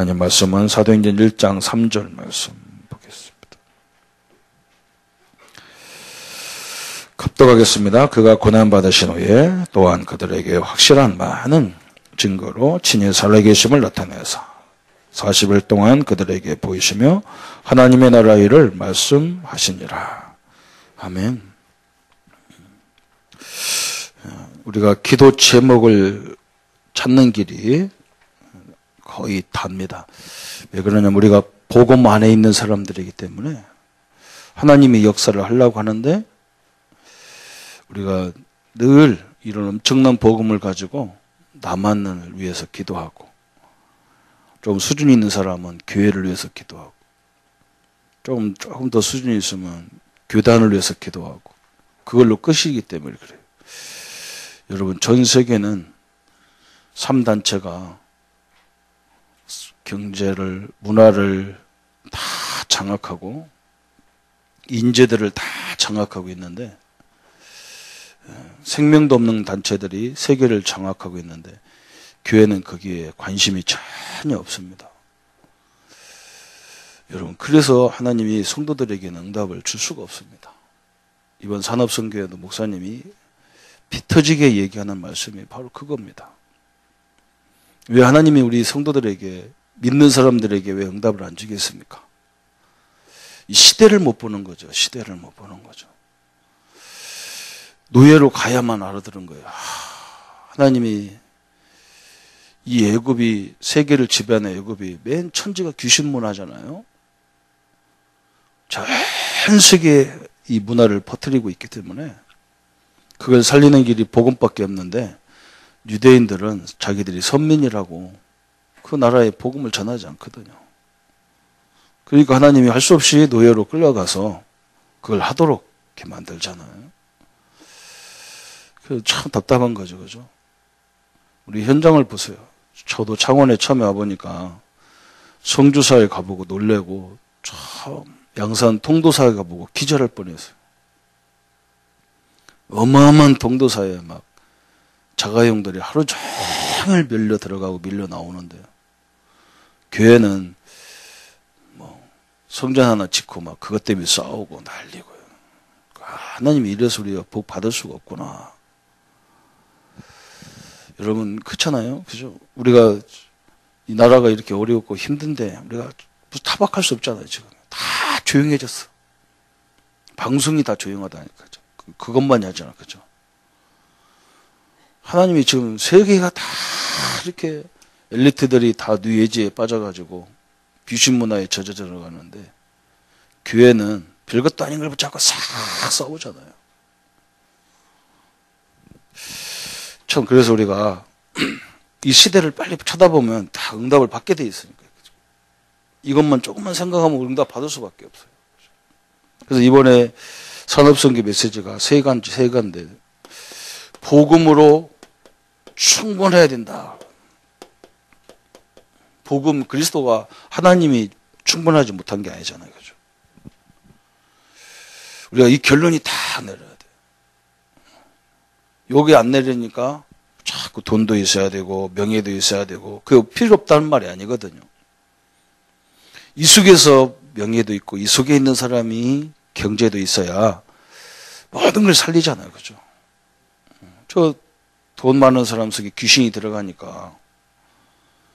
하나님 말씀은 사도행전 1장 3절 말씀 보겠습니다. 급독하겠습니다. 그가 고난받으신 후에 또한 그들에게 확실한 많은 증거로 친히 살아계심을 나타내사 40일 동안 그들에게 보이시며 하나님의 나라 일을 말씀하시니라. 아멘. 우리가 기도 제목을 찾는 길이 거의 답니다. 왜 그러냐면 우리가 복음 안에 있는 사람들이기 때문에 하나님이 역사를 하려고 하는데 우리가 늘 이런 엄청난 복음을 가지고 남한을 위해서 기도하고 좀 수준이 있는 사람은 교회를 위해서 기도하고 조금 더 수준이 있으면 교단을 위해서 기도하고 그걸로 끝이기 때문에 그래요. 여러분 전 세계는 3단체가 경제를 문화를 다 장악하고 인재들을 다 장악하고 있는데 생명도 없는 단체들이 세계를 장악하고 있는데 교회는 거기에 관심이 전혀 없습니다. 여러분 그래서 하나님이 성도들에게는 응답을 줄 수가 없습니다. 이번 산업선교회도 목사님이 피 터지게 얘기하는 말씀이 바로 그겁니다. 왜 하나님이 우리 성도들에게 믿는 사람들에게 왜 응답을 안 주겠습니까? 이 시대를 못 보는 거죠. 시대를 못 보는 거죠. 노예로 가야만 알아들은 거예요. 하나님이 이 애굽이 세계를 지배하는 애굽이 맨 천지가 귀신 문화잖아요. 전 세계에 이 문화를 퍼뜨리고 있기 때문에 그걸 살리는 길이 복음밖에 없는데 유대인들은 자기들이 선민이라고 그 나라에 복음을 전하지 않거든요. 그러니까 하나님이 할 수 없이 노예로 끌려가서 그걸 하도록 이렇게 만들잖아요. 그 참 답답한 거죠, 그죠? 우리 현장을 보세요. 저도 창원에 처음에 와보니까 성주사에 가보고 놀래고 참 양산 통도사에 가보고 기절할 뻔했어요. 어마어마한 통도사에 막 자가용들이 하루 종일 밀려 들어가고 밀려 나오는데요. 교회는 뭐 성전 하나 짓고 막 그것 때문에 싸우고 난리고요. 하나님이 이래서 우리가 복 받을 수가 없구나. 여러분 그렇잖아요, 그죠? 우리가 이 나라가 이렇게 어렵고 힘든데 우리가 타박할 수 없잖아요. 지금 다 조용해졌어. 방송이 다 조용하다니까. 그것만이 하잖아, 그죠? 하나님이 지금 세계가 다 이렇게 엘리트들이 다 뉘에지에 빠져가지고 귀신 문화에 젖어 들어가는데 교회는 별것도 아닌 걸 붙잡고 싹 싸우잖아요. 참 그래서 우리가 이 시대를 빨리 쳐다보면 다 응답을 받게 돼 있으니까 그죠? 이것만 조금만 생각하면 응답 받을 수밖에 없어요. 그래서 이번에 산업선교 메시지가 세 가지인데 복음으로 충분해야 된다. 복음 그리스도가 하나님이 충분하지 못한 게 아니잖아요, 그죠? 우리가 이 결론이 다 내려야 돼. 여기 안 내리니까 자꾸 돈도 있어야 되고 명예도 있어야 되고 그거 필요 없다는 말이 아니거든요. 이 속에서 명예도 있고 이 속에 있는 사람이 경제도 있어야 모든 걸 살리잖아요, 그죠? 저 돈 많은 사람 속에 귀신이 들어가니까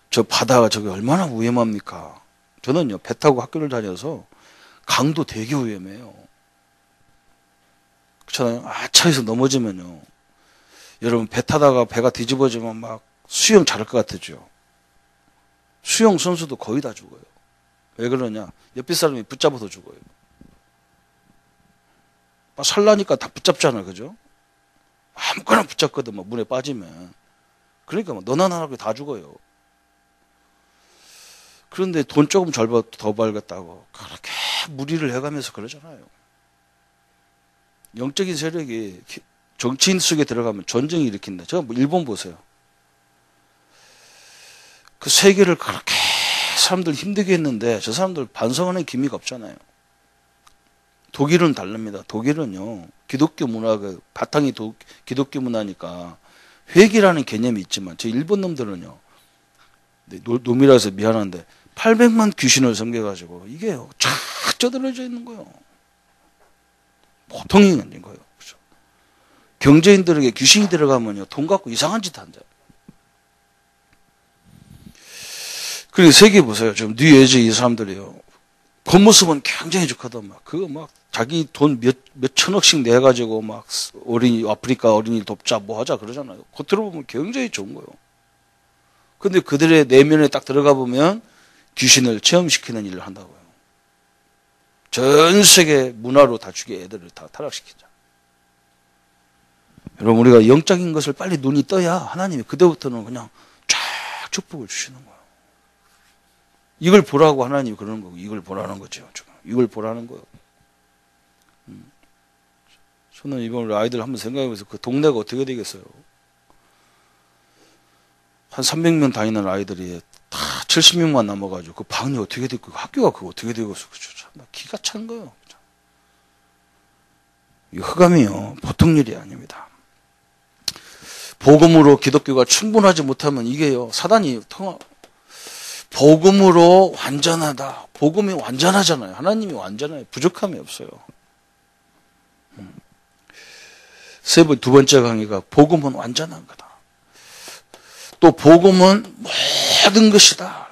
저 바다가 저게 얼마나 위험합니까? 저는요 배 타고 학교를 다녀서 강도 되게 위험해요. 그렇잖아요. 차에서 넘어지면요. 여러분 배 타다가 배가 뒤집어지면 막 수영 잘할 것 같으죠. 수영 선수도 거의 다 죽어요. 왜 그러냐? 옆에 사람이 붙잡아서 죽어요. 막 살라니까 다 붙잡잖아요, 그죠? 아무거나 붙잡거든, 막 물에 빠지면. 그러니까 막 너나 나나 다 죽어요. 그런데 돈 조금 더 벌겠다고 그렇게 무리를 해가면서 그러잖아요. 영적인 세력이 정치인 속에 들어가면 전쟁이 일으킨다. 제가 뭐 일본 보세요. 그 세계를 그렇게 사람들 힘들게 했는데 저 사람들 반성하는 기미가 없잖아요. 독일은 다릅니다. 독일은요 기독교 문화가 바탕이 기독교 문화니까 회개라는 개념이 있지만 저 일본 놈들은요 놈이라서 미안한데 800만 귀신을 섬겨가지고 이게 쫙 쩌들어져 있는 거예요. 보통이 아닌 거예요. 그렇죠? 경제인들에게 귀신이 들어가면요, 돈 갖고 이상한 짓 한다. 그리고 세계 보세요. 지금 뉴에이지 이 사람들이요. 겉모습은 굉장히 좋거든. 그거 자기 돈 몇 천억씩 내가지고 아프리카 어린이 돕자 뭐 하자 그러잖아요. 겉으로 보면 굉장히 좋은 거예요. 근데 그들의 내면에 딱 들어가 보면 귀신을 체험시키는 일을 한다고요. 전 세계 문화로 다 죽여 애들을 다 타락시키자. 여러분, 우리가 영적인 것을 빨리 눈이 떠야 하나님이 그때부터는 그냥 쫙 축복을 주시는 거예요. 이걸 보라고 하나님이 그러는 거고, 이걸 보라는 거죠. 이걸 보라는 거예요. 저는 이번 우리 아이들 한번 생각해보면서 그 동네가 어떻게 되겠어요? 한 300명 다니는 아이들이 다 70명만 남아가지고 그 방이 어떻게 됐고 학교가 그거 어떻게 되겠어? 그죠? 나 기가 찬 거예요. 이 흑암이요, 보통 일이 아닙니다. 복음으로 기독교가 충분하지 못하면 이게요, 사단이 복음으로 완전하다. 복음이 완전하잖아요. 하나님이 완전해요. 부족함이 없어요. 두 번째 강의가 복음은 완전한 거다. 또 복음은 모든 것이다.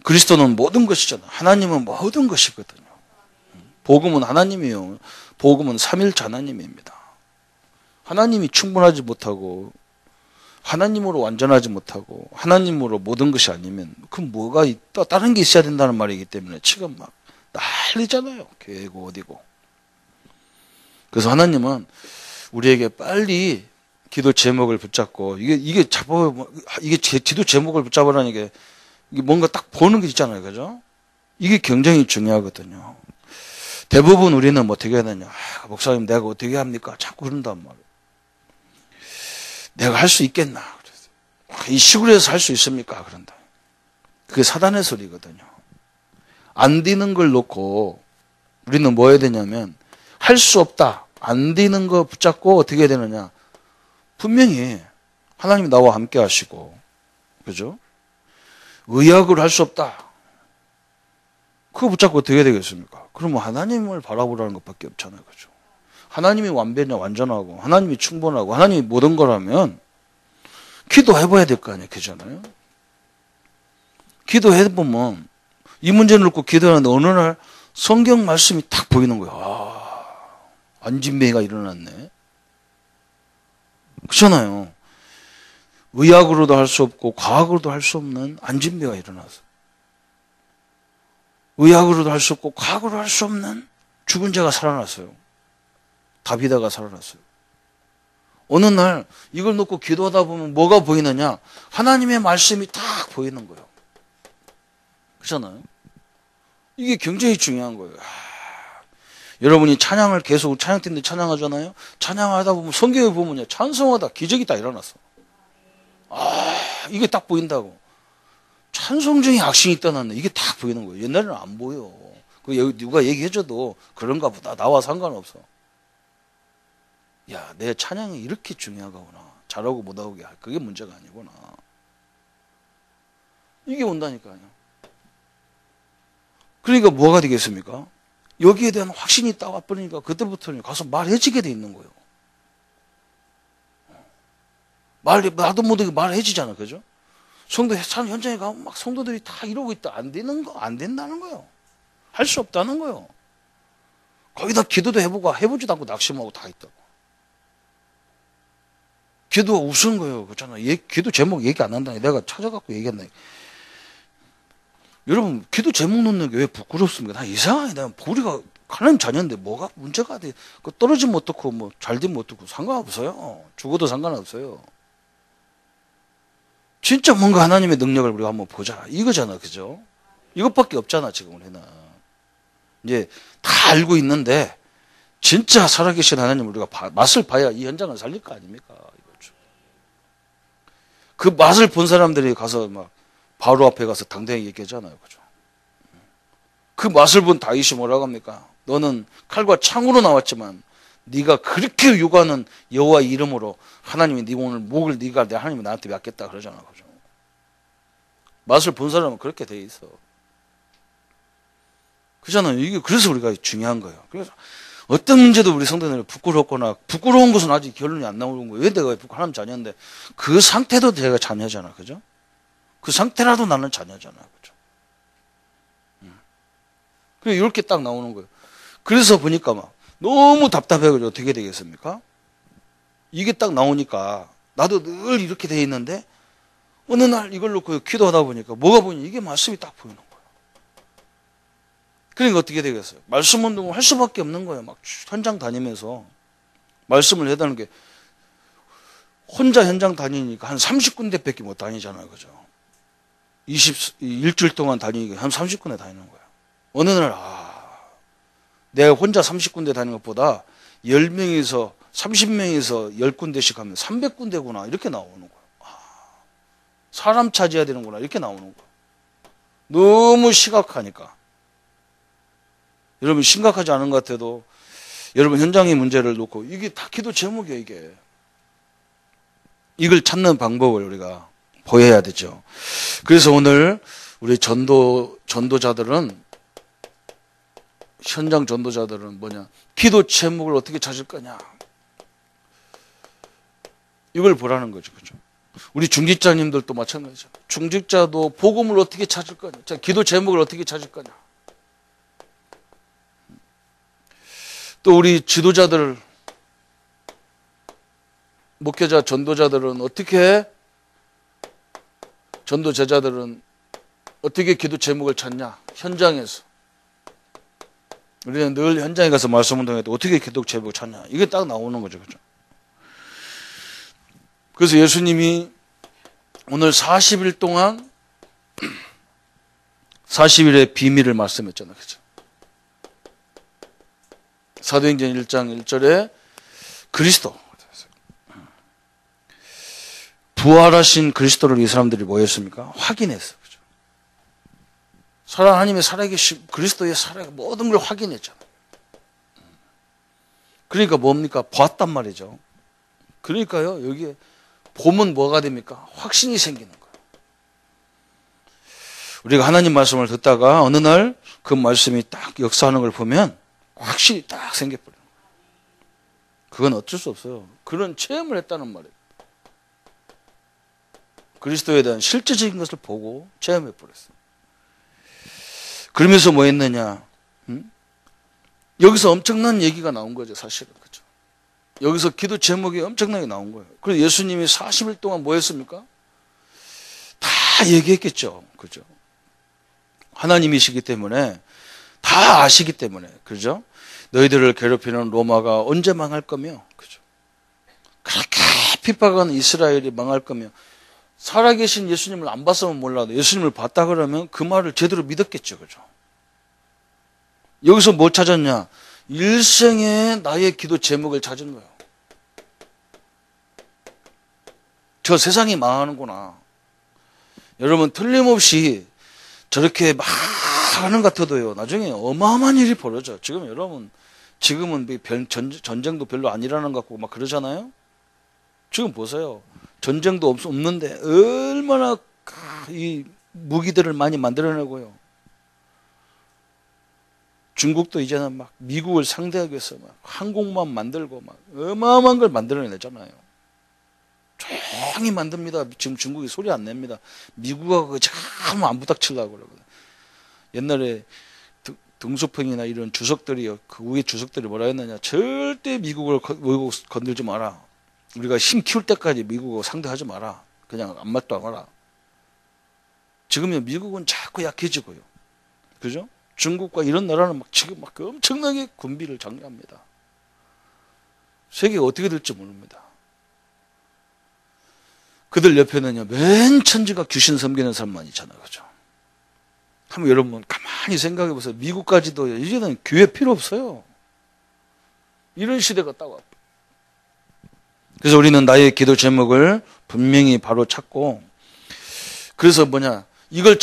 그리스도는 모든 것이잖아요. 하나님은 모든 것이거든요. 복음은 하나님이요. 복음은 삼일체 하나님입니다. 하나님이 충분하지 못하고 하나님으로 완전하지 못하고 하나님으로 모든 것이 아니면 그럼 뭐가 있다 다른 게 있어야 된다는 말이기 때문에 지금 막 난리잖아요. 교회고 어디고. 그래서 하나님은 우리에게 빨리 기도 제목을 붙잡고 이게 기도 제목을 붙잡으라는 게 뭔가 딱 보는 게 있잖아요. 그죠? 이게 굉장히 중요하거든요. 대부분 우리는 어떻게 해야 되냐. 목사님 내가 어떻게 합니까? 자꾸 그런단 말이에요. 내가 할 수 있겠나? 이 시골에서 할 수 있습니까? 그런다. 그게 사단의 소리거든요. 안 되는 걸 놓고 우리는 뭐 해야 되냐면 할 수 없다. 안 되는 거 붙잡고 어떻게 해야 되느냐. 분명히 하나님이 나와 함께 하시고, 그죠? 의학으로 할 수 없다. 그거 붙잡고 어떻게 해야 되겠습니까? 그러면 하나님을 바라보라는 것밖에 없잖아요. 그죠? 하나님이 완전하고, 하나님이 충분하고, 하나님이 모든 거라면, 기도해봐야 될 거 아니에요. 그잖아요? 기도해보면, 이 문제를 놓고 기도하는데, 어느 날 성경 말씀이 딱 보이는 거예요. 안진뱅이가 일어났네. 그렇잖아요. 의학으로도 할 수 없고, 과학으로도 할 수 없는 안진뱅이가 일어나서. 의학으로도 할 수 없고, 과학으로 할 수 없는 죽은 자가 살아났어요. 다비다가 살아났어요. 어느 날 이걸 놓고 기도하다 보면 뭐가 보이느냐? 하나님의 말씀이 딱 보이는 거예요. 그렇잖아요? 이게 굉장히 중요한 거예요. 여러분이 찬양을 계속 찬양팀들 찬양하잖아요. 찬양하다 보면 성경에 보면요, 찬송하다 기적이 딱 일어났어. 이게 딱 보인다고. 찬송 중에 악신이 떠났네. 이게 딱 보이는 거예요. 옛날에는 안 보여. 누가 얘기해줘도 그런가 보다. 나와 상관없어. 야, 내 찬양이 이렇게 중요하구나. 잘하고 못하고 그게 문제가 아니구나. 이게 온다니까요. 그러니까 뭐가 되겠습니까? 여기에 대한 확신이 딱 와버리니까 그때부터는 가서 말해지게 돼 있는 거예요. 나도 못하게 말해지잖아. 그죠? 성도 참 현장에 가면 막 성도들이 다 이러고 있다. 안 된다는 거예요. 할 수 없다는 거예요. 거기다 기도도 해보지도 않고 낙심하고 다 있다고. 기도가 우스운 거예요. 그렇잖아. 기도 제목 얘기 안 한다니. 내가 찾아갖고 얘기했나. 여러분, 기도 제목 놓는 게 왜 부끄럽습니까? 나 이상하게. 우리가 하나님 자녀인데 뭐가 문제가 돼. 떨어지면 어떻고, 잘 되면 어떻고, 상관없어요. 죽어도 상관없어요. 진짜 뭔가 하나님의 능력을 우리가 한번 보자. 이거잖아. 그죠? 이것밖에 없잖아. 지금 우리는. 이제 다 알고 있는데, 진짜 살아계신 하나님 우리가 맛을 봐야 이 현장을 살릴 거 아닙니까? 그 맛을 본 사람들이 가서 바로 앞에 가서 당당히 얘기하잖아요. 그죠? 그 맛을 본 다윗이 뭐라고 합니까? 너는 칼과 창으로 나왔지만 네가 그렇게 요구하는 여호와의 이름으로 하나님이 네 오늘 목을 네가 내 하나님이 나한테 맡겼다 그러잖아. 그죠? 맛을 본 사람은 그렇게 돼 있어. 그잖아요. 이게 그래서 우리가 중요한 거예요. 그래서 어떤 문제도 우리 성도들 부끄럽거나 부끄러운 것은 아직 결론이 안 나오는 거예요. 왜 내가 하나님 자녀인데 그 상태도 제가 자녀잖아, 그죠? 그 상태라도 나는 자녀잖아, 그죠? 그래 이렇게 딱 나오는 거예요. 그래서 보니까 막 너무 답답해가지고 어떻게 되겠습니까? 이게 딱 나오니까 나도 늘 이렇게 돼 있는데 어느 날 이걸 놓고 기도하다 보니까 뭐가 보니 이게 말씀이 딱 보이는 거예요. 그러니까 어떻게 되겠어요? 말씀 운동을 할 수밖에 없는 거예요. 막 현장 다니면서 말씀을 해달라는 게 혼자 현장 다니니까 한 30군데밖에 못 다니잖아요, 그죠? 일주일 동안 다니니까 한 30군데 다니는 거예요. 어느 날 내가 혼자 30군데 다니는 것보다 10명에서 30명에서 10군데씩 하면 300군데구나 이렇게 나오는 거예요. 사람 차지해야 되는구나 이렇게 나오는 거예요. 너무 심각하니까. 여러분 심각하지 않은 것 같아도 여러분 현장의 문제를 놓고 이게 다 기도 제목이에요. 이걸 찾는 방법을 우리가 보여야 되죠. 그래서 오늘 우리 전도자들은 현장 전도자들은 뭐냐? 기도 제목을 어떻게 찾을 거냐? 이걸 보라는 거죠. 그죠? 우리 중직자님들도 마찬가지죠. 중직자도 복음을 어떻게 찾을 거냐? 기도 제목을 어떻게 찾을 거냐? 또 우리 지도자들, 목회자, 전도자들은 어떻게, 전도 제자들은 어떻게 기도 제목을 찾냐? 현장에서. 우리는 늘 현장에 가서 말씀 운동할 때 어떻게 기도 제목을 찾냐? 이게 딱 나오는 거죠. 그죠? 그래서 예수님이 오늘 40일 동안 40일의 비밀을 말씀했잖아요. 그죠? 사도행전 1장 1절에 그리스도, 부활하신 그리스도를 이 사람들이 뭐 했습니까? 확인했어. 그죠? 하나님의 살아계신 그리스도의 모든 걸 확인했잖아요. 그러니까 뭡니까? 봤단 말이죠. 그러니까요, 여기에 보면 뭐가 됩니까? 확신이 생기는 거예요. 우리가 하나님 말씀을 듣다가 어느 날 그 말씀이 딱 역사하는 걸 보면 확실히 딱 생겨버려요. 그건 어쩔 수 없어요. 그런 체험을 했다는 말이에요. 그리스도에 대한 실제적인 것을 보고 체험해버렸어요. 그러면서 뭐 했느냐? 여기서 엄청난 얘기가 나온 거죠, 사실은. 그죠? 여기서 기도 제목이 엄청나게 나온 거예요. 그래서 예수님이 40일 동안 뭐 했습니까? 다 얘기했겠죠. 그죠? 하나님이시기 때문에, 다 아시기 때문에, 그죠? 너희들을 괴롭히는 로마가 언제 망할 거며, 그죠? 그렇게 핍박하는 이스라엘이 망할 거며, 살아계신 예수님을 안 봤으면 몰라도 예수님을 봤다 그러면 그 말을 제대로 믿었겠죠. 그죠? 여기서 뭐 찾았냐? 일생에 나의 기도 제목을 찾은 거예요. 저 세상이 망하는구나. 여러분 틀림없이 저렇게 막 하는 것 같아도요. 나중에 어마어마한 일이 벌어져. 지금 여러분 지금은 전쟁도 별로 안 일어나는 것 같고 막 그러잖아요. 지금 보세요. 전쟁도 없는데 얼마나 이 무기들을 많이 만들어내고요. 중국도 이제는 막 미국을 상대하기 위해서 막 항공모함 만들고 막 어마어마한 걸 만들어내잖아요. 조용히 만듭니다. 지금 중국이 소리 안 냅니다. 미국하고 참 안 부닥치려고 그러거든요. 옛날에 등소평이나 이런 주석들이 그 위에 주석들이 뭐라 했느냐? 절대 미국을 건들지 마라. 우리가 힘 키울 때까지 미국하고 상대하지 마라. 그냥 아무 말도 안 하라. 지금은 미국은 자꾸 약해지고요. 그죠? 중국과 이런 나라는 지금 엄청나게 군비를 장려합니다. 세계가 어떻게 될지 모릅니다. 그들 옆에는요, 맨 천지가 귀신 섬기는 사람만 있잖아요. 그죠? 한번 여러분 가만히 생각해 보세요. 미국까지도 이제는 교회 필요 없어요. 이런 시대가 딱 와요. 그래서 우리는 나의 기도 제목을 분명히 바로 찾고, 그래서 이걸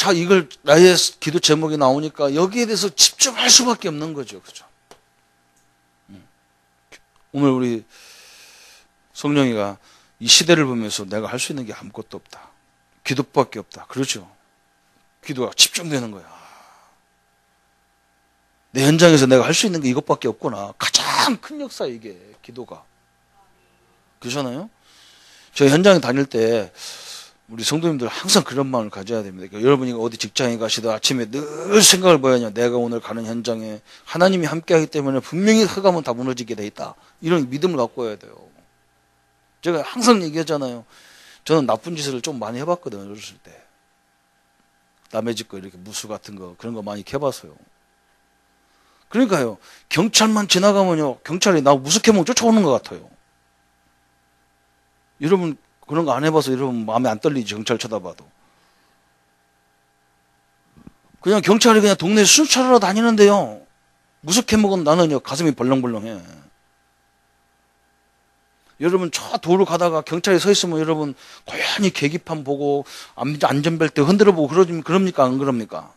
나의 기도 제목이 나오니까 여기에 대해서 집중할 수밖에 없는 거죠. 그죠? 오늘 우리 성령이가 이 시대를 보면서 내가 할 수 있는 게 아무것도 없다. 기도밖에 없다. 그렇죠? 기도가 집중되는 거야. 내 현장에서 내가 할 수 있는 게 이것밖에 없구나. 가장 큰 역사 이게 기도가. 그렇잖아요? 저 현장에 다닐 때 우리 성도님들 항상 그런 마음을 가져야 됩니다. 그러니까 여러분이 어디 직장에 가시든 아침에 늘 생각을 뭐 하냐. 내가 오늘 가는 현장에 하나님이 함께하기 때문에 분명히 흑암은 다 무너지게 돼 있다. 이런 믿음을 갖고 해야 돼요. 제가 항상 얘기하잖아요. 저는 나쁜 짓을 좀 많이 해봤거든요. 어렸을 때. 남의 집 거 이렇게 무수 같은 거 그런 거 많이 해봤어요. 그러니까요. 경찰만 지나가면요. 경찰이 나 무스케몽 쫓아오는 것 같아요. 여러분 그런 거 안 해봐서 여러분 마음에 안 떨리지. 경찰 쳐다봐도. 그냥 경찰이 그냥 동네에 순찰하러 다니는데요. 무스케몽은 나는요. 가슴이 벌렁벌렁해. 여러분 저 도로 가다가 경찰이 서 있으면 여러분 고연히 계기판 보고 안전벨트 흔들어 보고 그럽니까 안 그럽니까?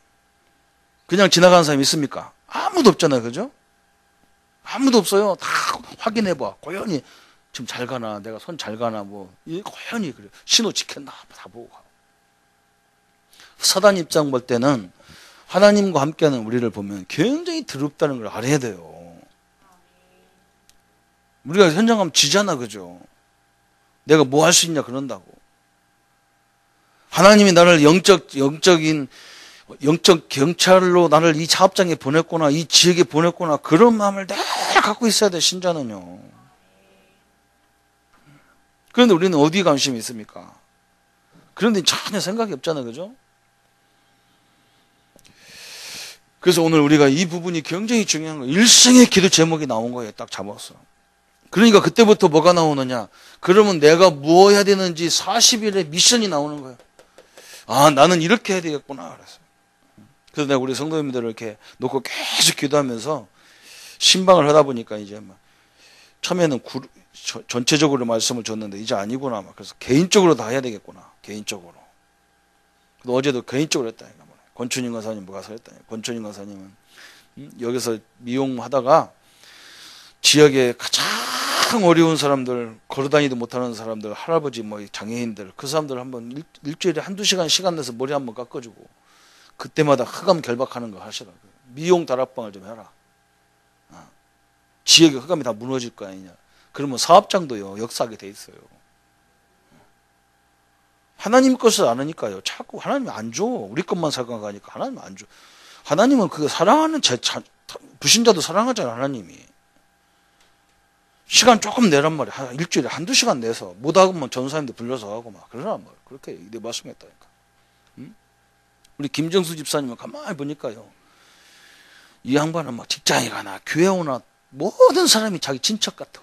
그냥 지나가는 사람이 있습니까? 아무도 없잖아요. 그죠? 아무도 없어요. 다 확인해 봐. 고연히 지금 잘 가나 내가 손 잘 가나 뭐 고연히 그래. 신호 지켰나 다 보고 가. 사단 입장 볼 때는 하나님과 함께하는 우리를 보면 굉장히 더럽다는 걸 알아야 돼요. 우리가 현장 가면 지잖아, 그죠? 내가 뭐 할 수 있냐, 그런다고. 하나님이 나를 영적 경찰로 나를 이 사업장에 보냈구나, 이 지역에 보냈구나, 그런 마음을 늘 갖고 있어야 돼, 신자는요. 그런데 우리는 어디에 관심이 있습니까? 그런데 전혀 생각이 없잖아, 그죠? 그래서 오늘 우리가 이 부분이 굉장히 중요한 거예요. 일생의 기도 제목이 나온 거예요, 딱 잡았어. 그러니까 그때부터 뭐가 나오느냐? 그러면 내가 뭐 해야 되는지 40일의 미션이 나오는 거예요. 아, 나는 이렇게 해야 되겠구나. 그래서 내가 우리 성도님들을 이렇게 놓고 계속 기도하면서 신방을 하다 보니까 이제 막 처음에는 전체적으로 말씀을 줬는데 이제 아니구나. 막 그래서 개인적으로 다 해야 되겠구나. 개인적으로. 어제도 개인적으로 했다니까. 권춘인 권사님 가서 했다니. 권춘인 권사님은 여기서 미용하다가 지역에 가장 어려운 사람들, 걸어다니도 못하는 사람들, 할아버지, 장애인들, 그 사람들 한번 일주일에 한두 시간 시간 내서 머리 한번 깎아주고, 그때마다 흑암 결박하는 거 하시라고요. 미용 다락방을 좀 해라. 지역에 흑암이 다 무너질 거 아니냐. 그러면 사업장도요, 역사하게 돼 있어요. 하나님 것을 아느니까요. 자꾸 하나님이 안 줘. 우리 것만 생각하니까 하나님이 안 줘. 하나님은 그거 사랑하는 불신자도 사랑하잖아요, 하나님이. 시간 조금 내란 말이야. 일주일에 한두 시간 내서 못하면 전사님들 불러서 하고 막 그러란 말이야. 그렇게 내 말씀했다니까. 우리 김정수 집사님은 가만히 보니까요. 이 양반은 막 직장에 가나 교회 오나 모든 사람이 자기 친척 같아.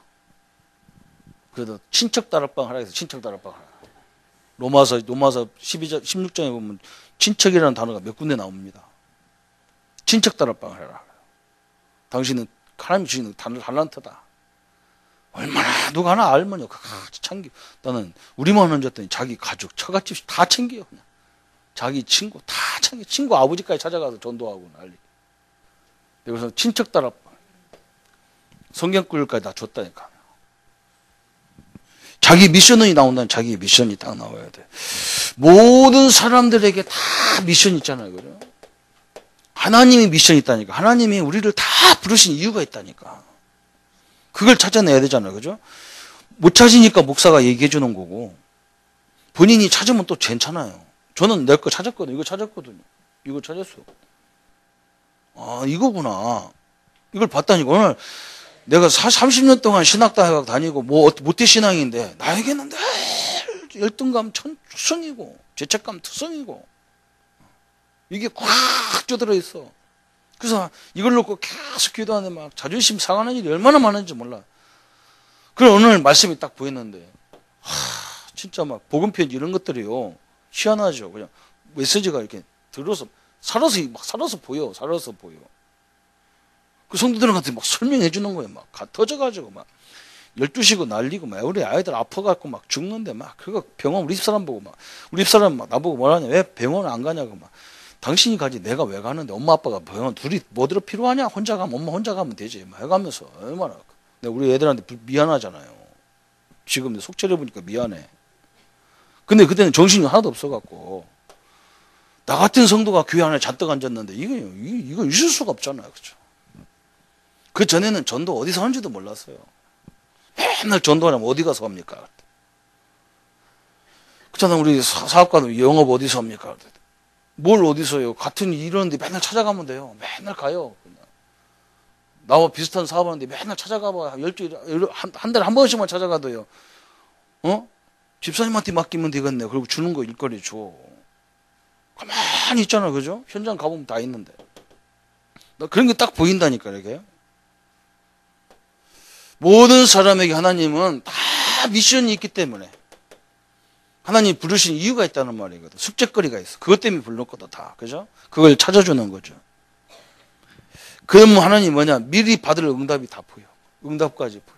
그래도 친척 다락방 하라 해서 친척 다락방 하라. 로마서 16장에 보면 친척이라는 단어가 몇 군데 나옵니다. 친척 다락방 하라. 당신은 하나님이 주시는 달란트다. 얼마나 누가 하나 알면요. 같이 챙겨. 나는 우리만 얹었더니 자기 가족, 처갓집 다 챙겨요. 그냥. 자기 친구 다 챙겨. 친구 아버지까지 찾아가서 전도하고 난리. 그래서 친척 다락방. 성경글까지 다 줬다니까. 자기 미션이 나온다면 자기 미션이 딱 나와야 돼. 모든 사람들에게 다 미션이 있잖아요. 그죠? 하나님이 미션이 있다니까. 하나님이 우리를 다 부르신 이유가 있다니까. 그걸 찾아내야 되잖아요. 그죠? 못 찾으니까 목사가 얘기해 주는 거고, 본인이 찾으면 또 괜찮아요. 저는 내 거 찾았거든요. 이거 찾았거든요. 이거 찾았어요. 아, 이거구나. 이걸 봤다니까. 오늘 내가 30년 동안 신학대학 다니고, 모태 신앙인데, 나에게는 늘 열등감 투성이고, 죄책감 투성이고, 이게 꽉 쪄들어 있어. 그래서 이걸 놓고 계속 기도하는데 막 자존심 상하는 일이 얼마나 많은지 몰라. 그럼 오늘 말씀이 딱 보였는데, 진짜 막 복음편지 이런 것들이요. 희한하죠. 그냥 메시지가 이렇게 들어서, 살아서 보여. 그 성도들한테 막 설명해 주는 거예요. 막 터져가지고 막 12시고 난리고 막 우리 아이들 아파갖고 막 죽는데 막 그거 병원 우리 집사람 보고 막 우리 집사람 막 나보고 뭐라냐. 왜 병원 안 가냐고 막. 당신이 가지 내가 왜 가는데 엄마 아빠가 병원 둘이 뭐들어 필요하냐? 혼자 가면 엄마 혼자 가면 되지. 막 해가면서 얼마나. 내가 우리 애들한테 미안하잖아요. 지금 속 차려보니까 미안해. 근데 그때는 정신이 하나도 없어갖고 나 같은 성도가 교회 안에 잔뜩 앉았는데 이거 있을 수가 없잖아요. 그죠? 그 전에는 전도 어디서 하는지도 몰랐어요. 맨날 전도하려면 어디 가서 합니까? 그렇잖아. 우리 사업가도 영업 어디서 합니까? 뭘 어디서 해요? 같은 일 이러는데 맨날 찾아가면 돼요. 맨날 가요. 그냥. 나와 비슷한 사업하는데 맨날 찾아가봐. 한 달에 한 번씩만 찾아가도요. 집사님한테 맡기면 되겠네. 그리고 주는 거 일거리 줘. 가만히 있잖아. 그죠? 현장 가보면 다 있는데. 그런 게 딱 보인다니까, 이렇게. 모든 사람에게 하나님은 다 미션이 있기 때문에 하나님 부르신 이유가 있다는 말이거든. 숙제거리가 있어. 그것 때문에 불렀 거다, 다. 그죠? 그걸 찾아주는 거죠. 그러면 하나님 뭐냐? 미리 받을 응답이 다 보여. 응답까지 보여.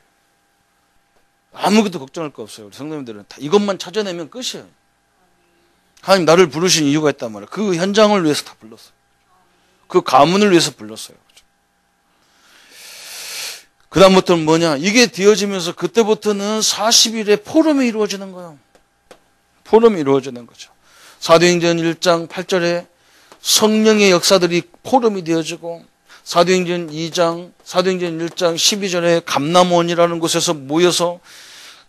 아무것도 걱정할 거 없어요. 우리 성도님들은 다 이것만 찾아내면 끝이에요. 하나님 나를 부르신 이유가 있단 말이에요. 그 현장을 위해서 다 불렀어요. 그 가문을 위해서 불렀어요. 그 다음부터는 뭐냐? 이게 되어지면서 그때부터는 40일의 포럼이 이루어지는 거예요. 포럼이 이루어지는 거죠. 사도행전 1장 8절에 성령의 역사들이 포럼이 되어지고, 사도행전 1장 12절에 감람원이라는 곳에서 모여서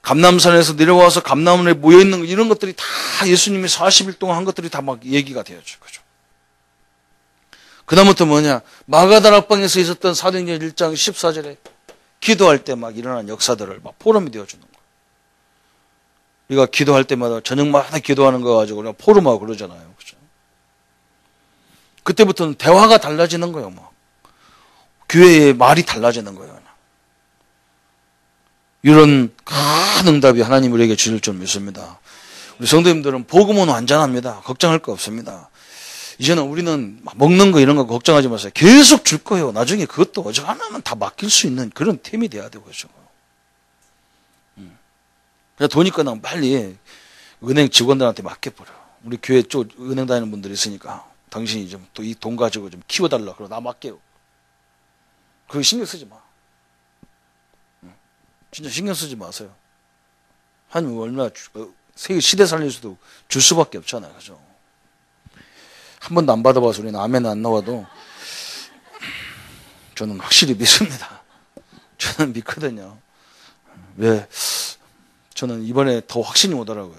감람산에서 내려와서 감람원에 모여있는 이런 것들이 다 예수님이 40일 동안 한 것들이 다 막 얘기가 되어져. 그죠? 그 다음부터 뭐냐? 마가다락방에서 있었던 사도행전 1장 14절에 기도할 때 막 일어난 역사들을 막 포럼이 되어주는 거예요. 우리가 기도할 때마다 저녁마다 기도하는 거 가지고 우리가 포럼하고 그러잖아요. 그죠? 그때부터는 대화가 달라지는 거예요. 막. 교회의 말이 달라지는 거예요. 이런 큰 응답이 하나님 우리에게 주실 줄 믿습니다. 우리 성도님들은 복음은 완전합니다. 걱정할 거 없습니다. 이제는 우리는 먹는 거 이런 거 걱정하지 마세요. 계속 줄 거예요. 나중에 그것도 어지간하면 다 맡길 수 있는 그런 템이 돼야 되고 그죠. 그냥 돈이 끝나면 빨리 은행 직원들한테 맡겨버려. 우리 교회 쪽 은행 다니는 분들이 있으니까 당신이 좀 또 이 돈 가지고 좀 키워달라. 그러고 나 맡겨요. 그거 신경 쓰지 마. 진짜 신경 쓰지 마세요. 하나님 얼마나 시대 살릴 수도 줄 수밖에 없잖아요. 그죠? 한 번도 안 받아봐서 우리는 아멘 안 나와도 저는 확실히 믿습니다. 저는 믿거든요. 왜? 저는 이번에 더 확신이 오더라고요.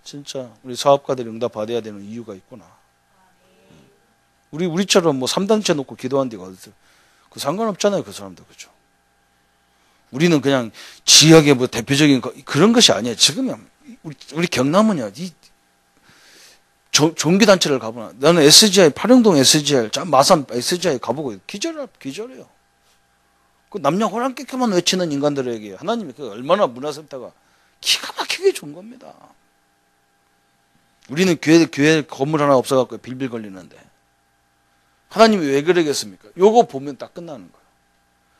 진짜 우리 사업가들이 응답 받아야 되는 이유가 있구나. 우리처럼 뭐 3단체 놓고 기도한 데가 어딨어요? 그 상관없잖아요. 그 사람들. 그죠? 우리는 그냥 지역의 뭐 대표적인 그런 것이 아니에요. 지금은 우리 경남은요. 종교단체를 가보나. 나는 SGI, 파령동 SGI, 마산 SGI 가보고 기절해요. 그 남녀 호랑깨켜만 외치는 인간들에게 하나님이 그 얼마나 문화센터가 기가 막히게 좋은 겁니다. 우리는 교회 건물 하나 없어갖고 빌빌 걸리는데. 하나님이 왜 그러겠습니까? 요거 보면 딱 끝나는 거예요.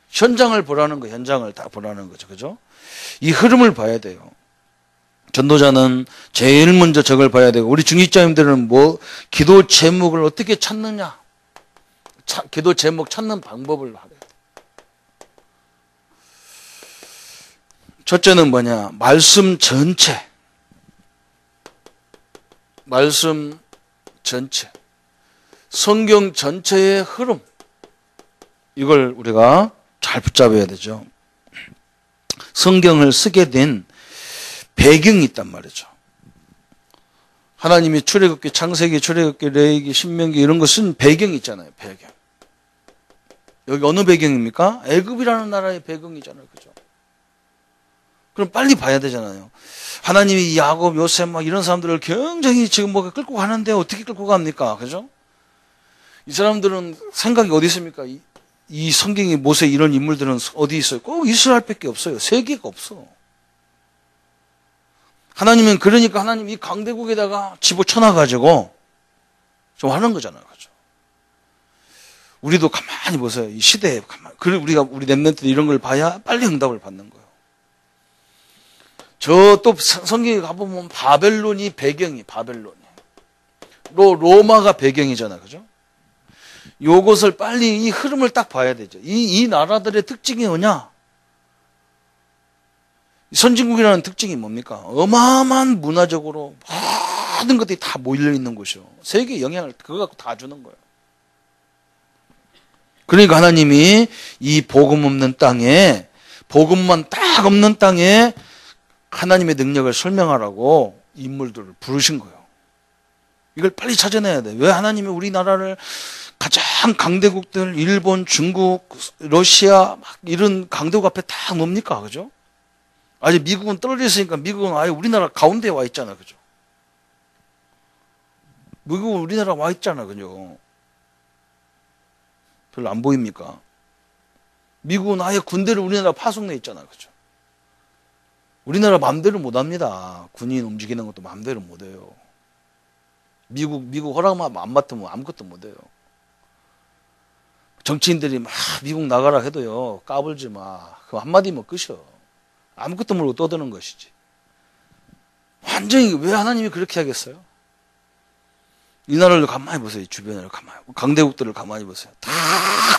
현장을 보라는 거, 현장을 다 보라는 거죠. 그죠? 이 흐름을 봐야 돼요. 전도자는 제일 먼저 저걸 봐야 되고, 우리 중직자님들은 뭐, 기도 제목을 어떻게 찾느냐. 기도 제목 찾는 방법을 알아야 돼. 첫째는 뭐냐. 말씀 전체. 말씀 전체. 성경 전체의 흐름. 이걸 우리가 잘 붙잡아야 되죠. 성경을 쓰게 된 배경이 있단 말이죠. 하나님이 출애굽기, 창세기, 출애굽기, 레위기, 신명기 이런 거 쓴 배경이 있잖아요. 배경. 여기 어느 배경입니까? 애굽이라는 나라의 배경이잖아요. 그죠? 그럼 빨리 봐야 되잖아요. 하나님이 야곱, 요셉 막 이런 사람들을 굉장히 지금 뭐 끌고 가는데 어떻게 끌고 갑니까? 그죠? 이 사람들은 생각이 어디 있습니까? 이 성경의 모세 이런 인물들은 어디 있어요? 꼭 이스라엘밖에 없어요. 세계가 없어. 하나님은 그러니까 하나님 이 강대국에다가 집어쳐놔가지고 좀 하는 거잖아요. 그죠? 우리도 가만히 보세요. 이 시대에 가만히. 그래 우리 랩런트 이런 걸 봐야 빨리 응답을 받는 거예요. 저 또 성경에 가보면 바벨론이 배경이 바벨론이. 로마가 배경이잖아. 그죠? 요것을 빨리 이 흐름을 딱 봐야 되죠. 이 나라들의 특징이 뭐냐? 선진국이라는 특징이 뭡니까? 어마어마한 문화적으로 모든 것들이 다 몰려 있는 곳이요. 세계에 영향을 그거 갖고 다 주는 거예요. 그러니까 하나님이 이 복음 없는 땅에, 복음만 딱 없는 땅에 하나님의 능력을 설명하라고 인물들을 부르신 거예요. 이걸 빨리 찾아내야 돼. 왜 하나님이 우리나라를 가장 강대국들, 일본, 중국, 러시아, 막 이런 강대국 앞에 다 뭡니까? 그죠? 아직 미국은 떨어져 있으니까 미국은 아예 우리나라 가운데에 와 있잖아. 그죠? 미국은 우리나라 와 있잖아. 그죠? 별로 안 보입니까? 미국은 아예 군대를 우리나라 파송돼 있잖아. 그죠? 우리나라 마음대로 못 합니다. 군인 움직이는 것도 마음대로 못 해요. 미국 허락만 안 맡으면 아무것도 못 해요. 정치인들이 막 미국 나가라 해도요, 까불지 마. 그 한마디면 끝이요. 아무것도 모르고 떠드는 것이지. 완전히 왜 하나님이 그렇게 하겠어요? 이 나라를 가만히 보세요. 주변을 가만히. 강대국들을 가만히 보세요. 다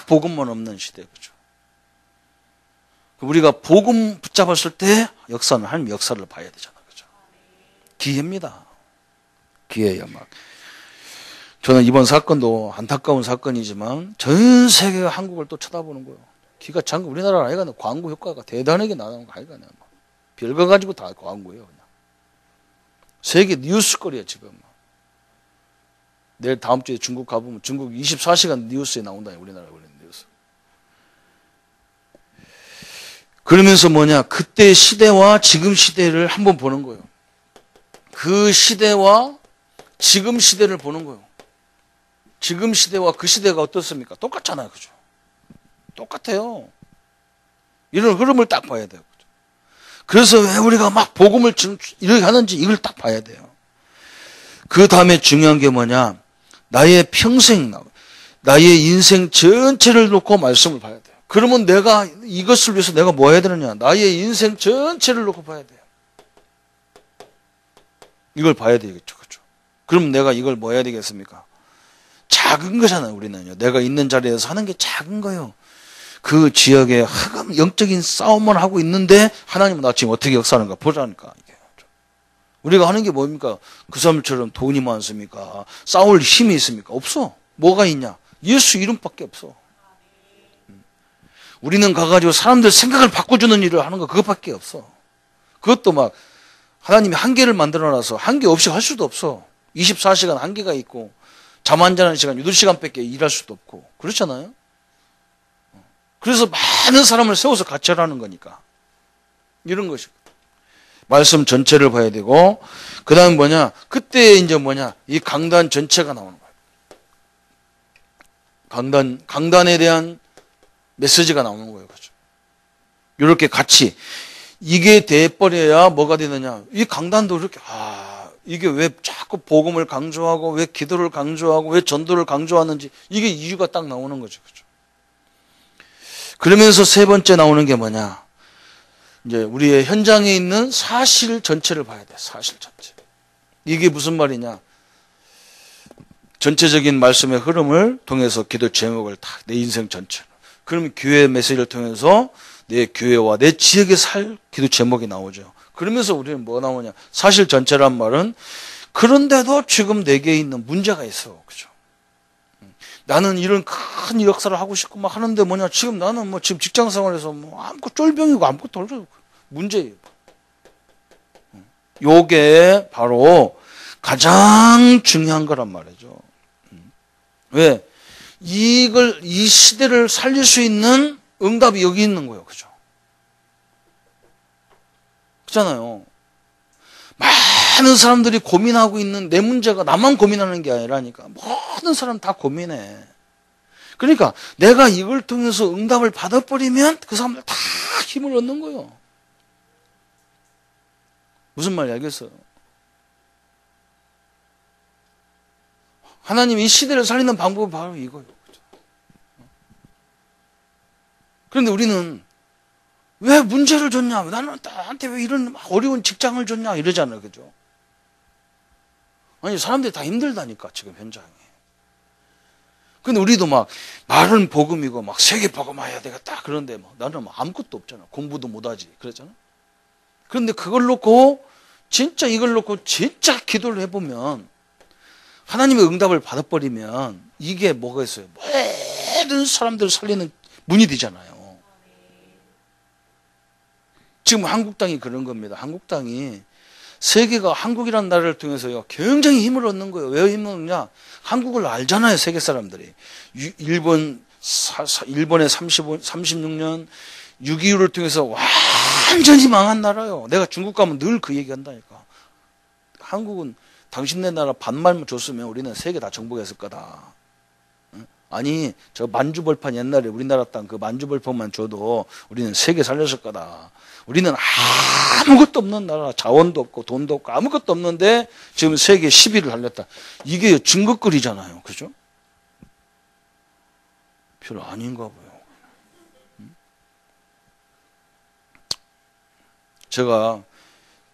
복음만 없는 시대. 그죠? 우리가 복음 붙잡았을 때 역사는 하나님 역사를 봐야 되잖아. 그죠? 기회입니다. 기회예요, 막. 저는 이번 사건도 안타까운 사건이지만 전 세계가 한국을 또 쳐다보는 거예요. 기가 찬 거, 우리나라 아이가 광고 효과가 대단하게 나는 거 아이가 뭐. 별거 가지고 다 광고예요, 그냥. 세계 뉴스거리야, 지금. 내일 다음 주에 중국 가보면 중국 24시간 뉴스에 나온다니, 우리나라 뉴스. 그러면서 뭐냐, 그때 시대와 지금 시대를 한번 보는 거예요. 그 시대와 지금 시대를 보는 거예요. 지금 시대와 그 시대가 어떻습니까? 똑같잖아요. 그죠? 똑같아요. 이런 흐름을 딱 봐야 돼요. 그죠? 그래서 왜 우리가 막 복음을 이렇게 하는지 이걸 딱 봐야 돼요. 그 다음에 중요한 게 뭐냐? 나의 평생, 나의 인생 전체를 놓고 말씀을 봐야 돼요. 그러면 내가 이것을 위해서 내가 뭐 해야 되느냐? 나의 인생 전체를 놓고 봐야 돼요. 이걸 봐야 되겠죠. 그죠? 그럼 내가 이걸 뭐 해야 되겠습니까? 작은 거잖아요, 우리는요. 내가 있는 자리에서 하는 게 작은 거예요. 그 지역에 흑암 영적인 싸움만 하고 있는데 하나님은 나 지금 어떻게 역사하는가 보자니까. 이게. 우리가 하는 게 뭡니까? 그 사람처럼 돈이 많습니까? 싸울 힘이 있습니까? 없어. 뭐가 있냐? 예수 이름밖에 없어. 우리는 가가지고 사람들 생각을 바꿔주는 일을 하는 거 그것밖에 없어. 그것도 막 하나님이 한계를 만들어놔서 한계 없이 할 수도 없어. 24시간 한계가 있고 잠 안 자는 시간 8시간밖에 일할 수도 없고 그렇잖아요. 그래서 많은 사람을 세워서 같이 하라는 거니까 이런 것이 말씀 전체를 봐야 되고 그 다음에 뭐냐 그때 이제 뭐냐 이 강단 전체가 나오는 거예요. 강단에 대한 메시지가 나오는 거예요. 그렇죠? 이렇게 같이 이게 돼버려야 뭐가 되느냐 이 강단도 이렇게 이게 왜 자꾸 복음을 강조하고 왜 기도를 강조하고 왜 전도를 강조하는지 이게 이유가 딱 나오는 거죠. 그렇죠? 그러면서 세 번째 나오는 게 뭐냐 이제 우리의 현장에 있는 사실 전체를 봐야 돼. 사실 전체. 이게 무슨 말이냐 전체적인 말씀의 흐름을 통해서 기도 제목을 다 내 인생 전체로 그러면 교회 메시지를 통해서 내 교회와 내 지역에 살 기도 제목이 나오죠. 그러면서 우리는 뭐 나오냐 사실 전체란 말은 그런데도 지금 내게 있는 문제가 있어. 그죠? 나는 이런 큰 역사를 하고 싶고 막 하는데 뭐냐 지금 나는 뭐 지금 직장 생활에서 뭐 아무것도 쫄병이고 아무것도 없어 문제예요. 요게 바로 가장 중요한 거란 말이죠. 왜? 이 시대를 살릴 수 있는 응답이 여기 있는 거예요. 그죠? 그렇잖아요. 많은 사람들이 고민하고 있는 내 문제가 나만 고민하는 게 아니라니까. 모든 사람 다 고민해. 그러니까 내가 이걸 통해서 응답을 받아버리면 그 사람들 다 힘을 얻는 거예요. 무슨 말인지 알겠어요? 하나님이 이 시대를 살리는 방법은 바로 이거예요. 그런데 우리는 왜 문제를 줬냐? 나한테 왜 이런 어려운 직장을 줬냐? 이러잖아요. 그죠? 아니, 사람들이 다 힘들다니까, 지금 현장에. 근데 우리도 막, 말은 복음이고, 막 세계 복음해야 되겠다. 그런데 막 나는 막 아무것도 없잖아. 공부도 못하지. 그랬잖아. 그런데 그걸 놓고 진짜 이걸 놓고 진짜 기도를 해보면 하나님의 응답을 받아버리면 이게 뭐가 있어요? 모든 사람들을 살리는 문이 되잖아요. 지금 한국 땅이 그런 겁니다. 한국 땅이 세계가 한국이라는 나라를 통해서요 굉장히 힘을 얻는 거예요. 왜 힘을 얻느냐? 한국을 알잖아요. 세계 사람들이. 일본의 36년 6.25를 통해서 완전히 망한 나라요. 내가 중국 가면 늘 그 얘기한다니까. 한국은 당신네 나라 반말만 줬으면 우리는 세계 다 정복했을 거다. 아니 저 만주벌판 옛날에 우리나라 땅 그 만주벌판만 줘도 우리는 세계 살렸을 거다. 우리는 아무것도 없는 나라, 자원도 없고 돈도 없고 아무것도 없는데 지금 세계 10위를 달렸다. 이게 증거거리잖아요. 그죠? 별로 아닌가 봐요. 제가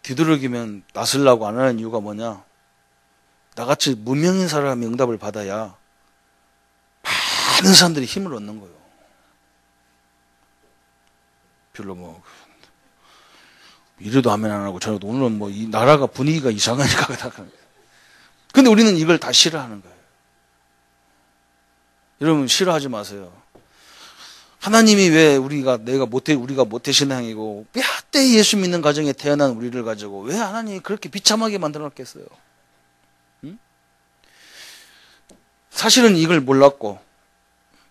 뒤두르기면 나서려고 안 하는 이유가 뭐냐? 나같이 무명인 사람이 응답을 받아야 많은 사람들이 힘을 얻는 거예요. 별로 뭐 이래도 하면 안 하고 저래도 오늘은 뭐 이 나라가 분위기가 이상하니까 근데 우리는 이걸 다 싫어하는 거예요. 여러분 싫어하지 마세요. 하나님이 왜 우리가 모태신앙이고 몇 대 예수 믿는 가정에 태어난 우리를 가지고 왜 하나님이 그렇게 비참하게 만들어 놨겠어요? 응? 사실은 이걸 몰랐고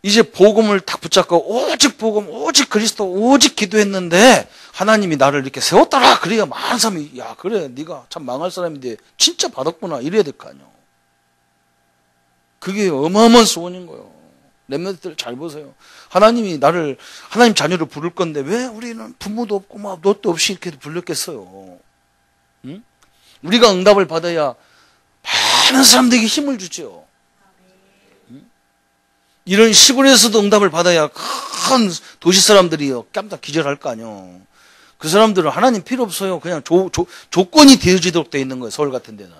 이제 복음을 딱 붙잡고 오직 복음, 오직 그리스도, 오직 기도했는데 하나님이 나를 이렇게 세웠더라. 그래야 많은 사람이 야 그래 네가 참 망할 사람인데 진짜 받았구나 이래야 될 거 아니에요. 그게 어마어마한 소원인 거예요. 렘넌트들 잘 보세요. 하나님이 하나님 자녀를 부를 건데 왜 우리는 부모도 없고 막 뭣도 없이 이렇게 불렀겠어요. 응? 우리가 응답을 받아야 많은 사람들에게 힘을 주죠. 이런 시골에서도 응답을 받아야 큰 도시 사람들이 깜짝 기절할 거 아니에요. 그 사람들은 하나님 필요 없어요. 그냥 조건이 되어지도록 되어 있는 거예요. 서울 같은 데는.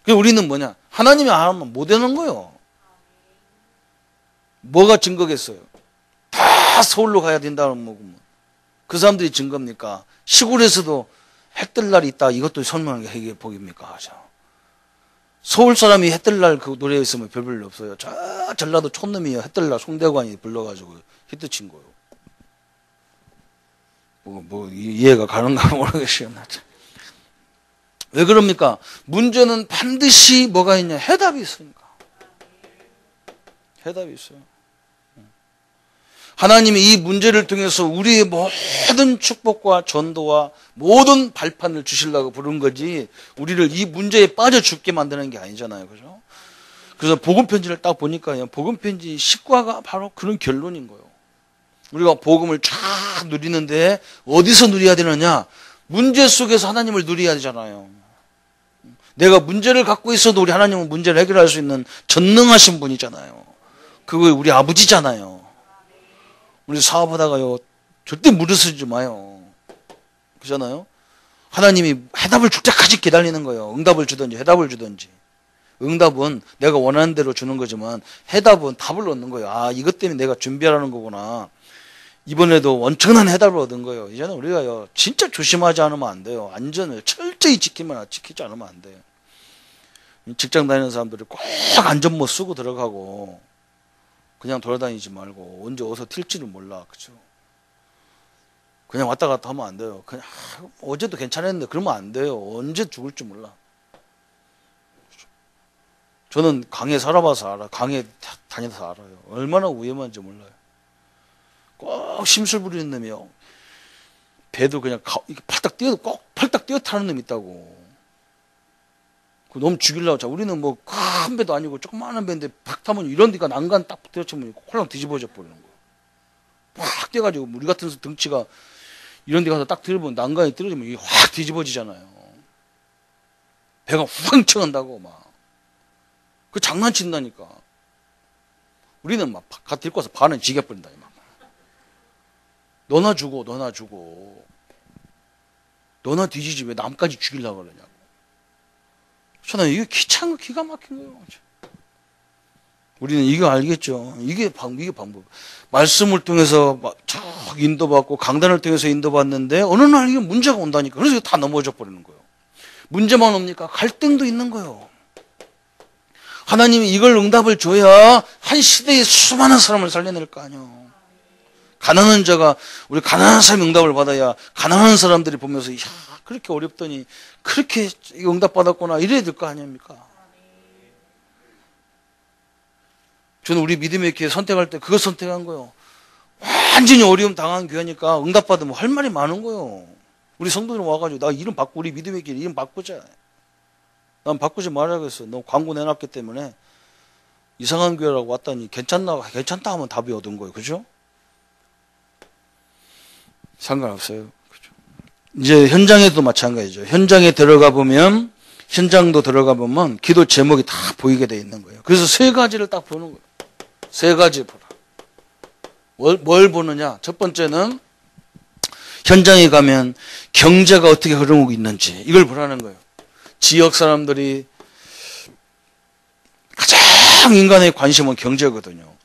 그래서 우리는 뭐냐? 하나님이 안 하면 못 되는 거예요. 뭐가 증거겠어요? 다 서울로 가야 된다는 거고. 그 사람들이 증거입니까? 시골에서도 해 뜰 날이 있다. 이것도 설명하는 게 복입니까? 서울 사람이 해 뜰 날 그 노래에 있으면 별별 없어요. 저 전라도 촌놈이 해 뜰 날 송대관이 불러가지고 히트 친 거예요. 이해가 가는가 모르겠어요. 왜 그럽니까? 문제는 반드시 뭐가 있냐? 해답이 있으니까. 해답이 있어요. 하나님이 이 문제를 통해서 우리의 모든 축복과 전도와 모든 발판을 주시려고 부른 거지 우리를 이 문제에 빠져 죽게 만드는 게 아니잖아요. 그죠? 그래서 복음편지를 딱 보니까요. 복음편지 10과가 바로 그런 결론인 거예요. 우리가 복음을 쫙 누리는데 어디서 누려야 되느냐? 문제 속에서 하나님을 누려야 되잖아요. 내가 문제를 갖고 있어도 우리 하나님은 문제를 해결할 수 있는 전능하신 분이잖아요. 그거 우리 아버지잖아요. 우리 사업하다가요 절대 무르쓰지 마요. 그렇잖아요. 하나님이 해답을 줄 때까지 기다리는 거예요. 응답을 주든지 해답을 주든지. 응답은 내가 원하는 대로 주는 거지만 해답은 답을 얻는 거예요. 아 이것 때문에 내가 준비하라는 거구나. 이번에도 엄청난 해답을 얻은 거예요. 이제는 우리가요 진짜 조심하지 않으면 안 돼요. 안전을 철저히 지키지 않으면 안 돼요. 직장 다니는 사람들이 꼭 안전모 쓰고 들어가고 그냥 돌아다니지 말고 언제 어디서 튈지를 몰라. 그렇죠? 그냥 왔다 갔다 하면 안 돼요. 그냥 어제도 괜찮았는데 그러면 안 돼요. 언제 죽을지 몰라. 그렇죠? 저는 강에 살아봐서 알아요. 강에 다녀서 알아요. 얼마나 위험한지 몰라요. 꼭 심술 부리는 놈이요. 배도 그냥 팔딱 뛰어도 꼭 팔딱 뛰어 타는 놈이 있다고. 그 너무 죽이려고. 자, 우리는 뭐 큰 배도 아니고 조그마한 배인데 팍 타면 이런 데가 난간 딱 붙여치면 홀랑 뒤집어져 버리는 거예요. 팍 뛰어가지고 우리 같은 등치가 이런 데 가서 딱 들어보면 난간이 떨어지면 이게 확 뒤집어지잖아요. 배가 후황청한다고 막. 그 장난친다니까. 우리는 막 데리고 와서 반은 지겨버린다. 막. 너나 죽어. 너나 뒤지지 왜 남까지 죽이려고 그러냐고. 저는 이게 기가 막힌 거예요. 우리는 이거 알겠죠. 이게 방법. 말씀을 통해서 쫙 인도받고 강단을 통해서 인도받는데 어느 날 이게 문제가 온다니까. 그래서 다 넘어져 버리는 거예요. 문제만 옵니까? 갈등도 있는 거예요. 하나님이 이걸 응답을 줘야 한 시대에 수많은 사람을 살려낼 거 아니에요. 가난한 자가, 우리 가난한 사람이 응답을 받아야 가난한 사람들이 보면서, 야, 그렇게 어렵더니 그렇게 응답받았구나 이래야 될 거 아닙니까? 저는 우리 믿음의 교회 선택할 때 그거 선택한 거예요. 완전히 어려움 당한 교회니까 응답받으면 할 말이 많은 거예요. 우리 성도들 와가지고 나 이름 바꾸고 우리 믿음의 교회 이름 바꾸자. 난 바꾸지 말아야겠어. 너 광고 내놨기 때문에 이상한 교회라고 왔더니 괜찮다 하면 답이 얻은 거예요. 그죠? 상관없어요. 그죠? 이제 현장에도 마찬가지죠. 현장에 들어가 보면 기도 제목이 다 보이게 돼 있는 거예요. 그래서 세 가지를 딱 보는 거예요. 세 가지 보라. 뭘 보느냐? 첫 번째는 현장에 가면 경제가 어떻게 흐르고 있는지 이걸 보라는 거예요. 지역 사람들이 가장 인간의 관심은 경제거든요.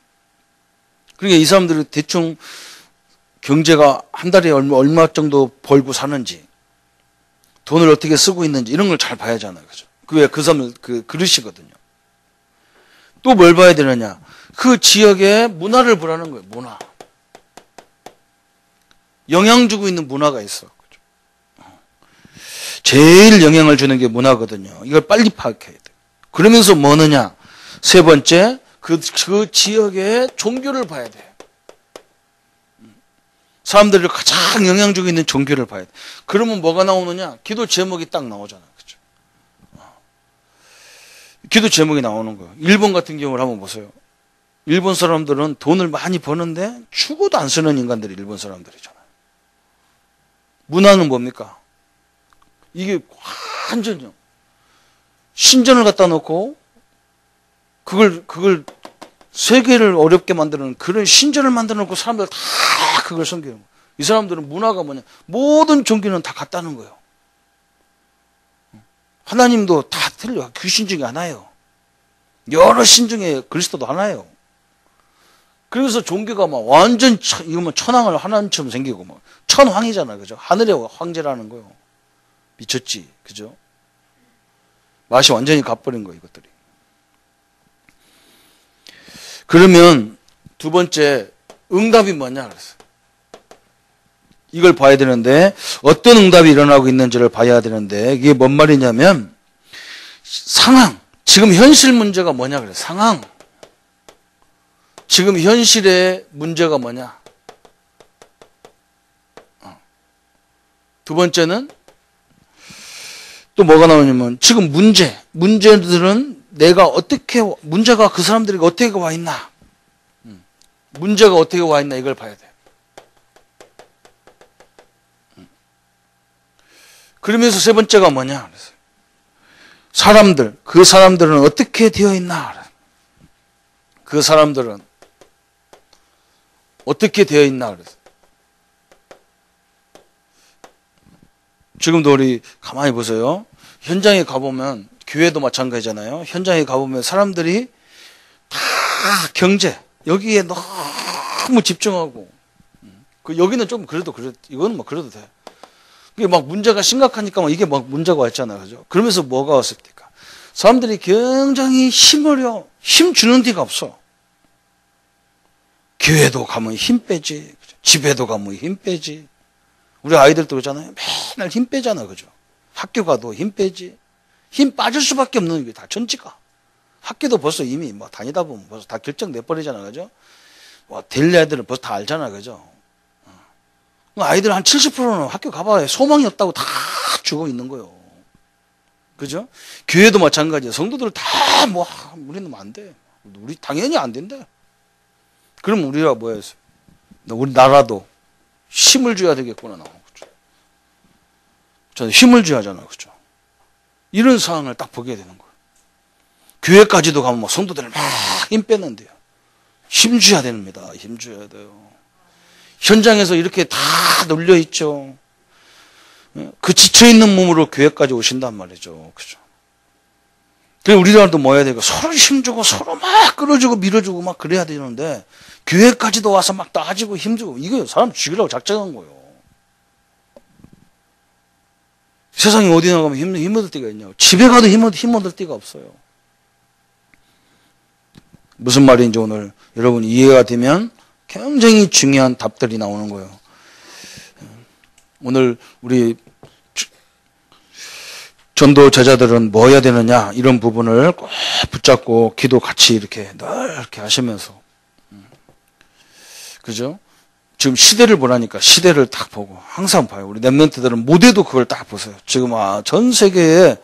그러니까 이 사람들이 대충 경제가 한 달에 얼마 정도 벌고 사는지, 돈을 어떻게 쓰고 있는지 이런 걸 잘 봐야 하잖아요. 그죠? 그 사람을 그릇이거든요. 또 뭘 봐야 되느냐? 그 지역의 문화를 보라는 거예요. 문화. 영향 주고 있는 문화가 있어. 그죠? 제일 영향을 주는 게 문화거든요. 이걸 빨리 파악해야 돼. 그러면서 뭐느냐? 세 번째, 그 지역의 종교를 봐야 돼. 사람들을 가장 영향 주고 있는 종교를 봐야 돼. 그러면 뭐가 나오느냐? 기도 제목이 딱 나오잖아요. 그죠? 기도 제목이 나오는 거예요. 일본 같은 경우를 한번 보세요. 일본 사람들은 돈을 많이 버는데 죽어도 안 쓰는 인간들이 일본 사람들이잖아요. 문화는 뭡니까? 이게 완전히 신전을 갖다 놓고 그걸 세계를 어렵게 만드는 그런 신전을 만들어 놓고 사람들 다 그걸 섬기는 거예요. 이 사람들은 문화가 뭐냐? 모든 종교는 다 같다는 거예요. 하나님도 다 틀려. 귀신 중에 하나예요. 여러 신 중에 그리스도도 하나예요. 그래서 종교가 막 완전 이거 뭐 천황을 하나님처럼 생기고 막 천황이잖아요. 그죠? 하늘의 황제라는 거예요. 미쳤지. 그죠? 맛이 완전히 가버린 거예요, 이것들이. 그러면 두 번째 응답이 뭐냐 그랬어요. 이걸 봐야 되는데 어떤 응답이 일어나고 있는지를 봐야 되는데 이게 뭔 말이냐면 상황. 지금 현실 문제가 뭐냐 그래요. 상황. 지금 현실의 문제가 뭐냐. 두 번째는 또 뭐가 나오냐면 지금 문제들은 문제가 그 사람들에게 어떻게 와 있나. 문제가 어떻게 와 있나 이걸 봐야 돼. 그러면서 세 번째가 뭐냐. 그 사람들은 어떻게 되어 있나. 그 사람들은 어떻게 되어 있나. 그래서 지금도 우리 가만히 보세요. 현장에 가보면 교회도 마찬가지잖아요. 현장에 가보면 사람들이 다 경제 여기에 너무 집중하고 여기는 좀 그래도 이거는 뭐 그래도 돼. 이게 막 문제가 심각하니까 이게 막 문제가 왔잖아요. 그죠? 그러면서 뭐가 왔습니까? 사람들이 굉장히 힘 주는 데가 없어. 교회도 가면 힘 빼지. 집에도 가면 힘 빼지. 우리 아이들도 그러잖아요. 맨날 힘 빼잖아. 그죠? 학교 가도 힘 빼지. 힘 빠질 수밖에 없는 게 다 천지가. 학교도 벌써 이미 뭐 다니다 보면 벌써 다 결정내버리잖아. 그죠? 될 애들은 벌써 다 알잖아. 그죠? 아이들 한 70%는 학교 가봐야 소망이 없다고 다 죽어 있는 거예요. 그죠? 교회도 마찬가지야. 성도들 다 우리는 안 돼. 우리 당연히 안 된다. 그럼 우리가 뭐야? 우리 나라도 힘을 줘야 되겠구나. 그죠? 저는 힘을 줘야 하잖아요. 그죠? 이런 상황을 딱 보게 되는 거예요. 교회까지도 가면 성도들을 막 힘 빼는데요. 힘 줘야 됩니다. 힘 줘야 돼요. 현장에서 이렇게 다 놀려있죠. 그 지쳐있는 몸으로 교회까지 오신단 말이죠. 그죠? 그래서 우리들도 뭐 해야 되고 서로 힘주고 서로 막 끌어주고 밀어주고 막 그래야 되는데 교회까지도 와서 막 따지고 힘주고 이거 사람 죽이려고 작정한 거예요. 세상에 어디 나가면 힘 얻을 데가 있냐고. 집에 가도 힘 얻을 데가 없어요. 무슨 말인지 오늘 여러분 이해가 되면 굉장히 중요한 답들이 나오는 거예요. 오늘 우리 전도 제자들은 뭐 해야 되느냐 이런 부분을 꼭 붙잡고 기도 같이 이렇게 늘 이렇게 하시면서 그죠? 지금 시대를 보라니까 시대를 딱 보고 항상 봐요. 우리 랩런트들은 무대도 그걸 딱 보세요. 지금 전 세계에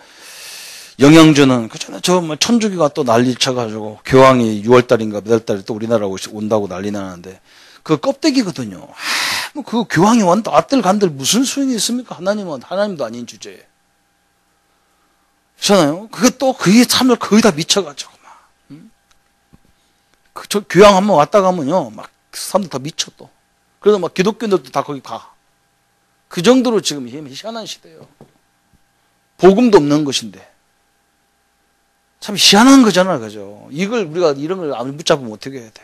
영양주는 그잖아요. 저 천주교가 또 난리 쳐가지고 교황이 6월달인가 몇 월달에 또 우리나라 온다고 난리 나는데 그 껍데기거든요. 뭐 그 교황이 왔들 간들 무슨 소용이 있습니까? 하나님도 아닌 주제에. 그렇잖아요. 그게 참을 거의 다 미쳐가지고 막. 저 교황 한번 왔다 가면요, 막 사람들 다 미쳐 또. 그래서 막 기독교인들도 다 거기 가. 그 정도로 지금 희한한 시대예요. 복음도 없는 것인데. 참 희한한 거잖아, 그죠? 우리가 이런 걸 안 붙잡으면 어떻게 해야 돼?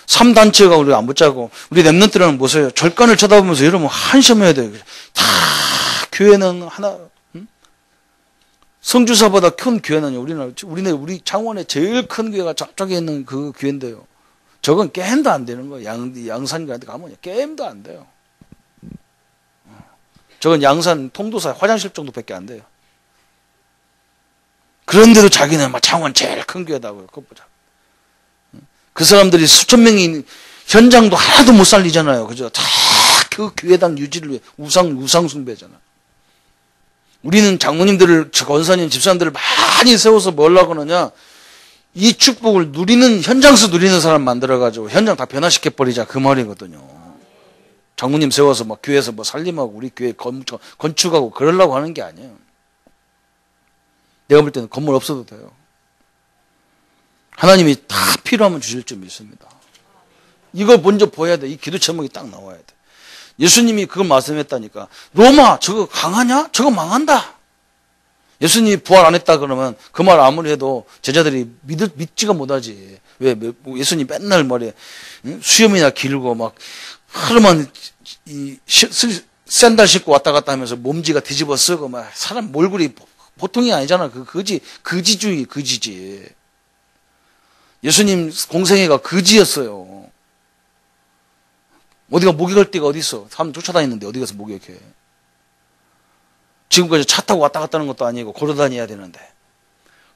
3단체가 우리가 안 붙잡고, 우리 랩런트라는 보세요. 절간을 쳐다보면서 여러분 한심해야 돼요. 다, 교회는 하나, 성주사보다 큰 교회는요, 우리 창원에 제일 큰 교회가 저쪽에 있는 그 교회인데요. 저건 게임도 안 되는 거예요. 양산교한테 가면 게임도 안 돼요. 저건 양산 통도사 화장실 정도밖에 안 돼요. 그런데도 자기는 막 창원 제일 큰 교회다고요. 그것 보자. 그 사람들이 수천 명이 현장도 하나도 못 살리잖아요. 그죠? 다 그 교회당 유지를 위해 우상 숭배잖아. 우리는 장로님들을, 권사님, 집사님들을 많이 세워서 뭘 하고 그러냐? 이 축복을 현장에서 누리는 사람 만들어가지고 현장 다 변화시켜버리자. 그 말이거든요. 장로님 세워서 막 교회에서 뭐 살림하고 우리 교회 건축하고 그러려고 하는 게 아니에요. 내가 볼 때는 건물 없어도 돼요. 하나님이 다 필요하면 주실 줄 믿습니다. 이걸 먼저 보여야 돼. 이 기도 제목이 딱 나와야 돼. 예수님이 그걸 말씀했다니까. 로마 저거 강하냐? 저거 망한다. 예수님이 부활 안 했다 그러면 그 말 아무리 해도 제자들이 믿지가 못하지. 왜 예수님 맨날 말에 수염이나 길고 막 하루만 샌들 신고 왔다 갔다 하면서 몸지가 뒤집어 쓰고 막 사람 몰골이 보통이 아니잖아. 거지지. 예수님 공생애가 거지였어요. 어디가 목욕할 데가 어디 있어? 사람 쫓아다니는데 어디 가서 목욕해? 지금까지 차 타고 왔다 갔다 하는 것도 아니고 걸어 다녀야 되는데.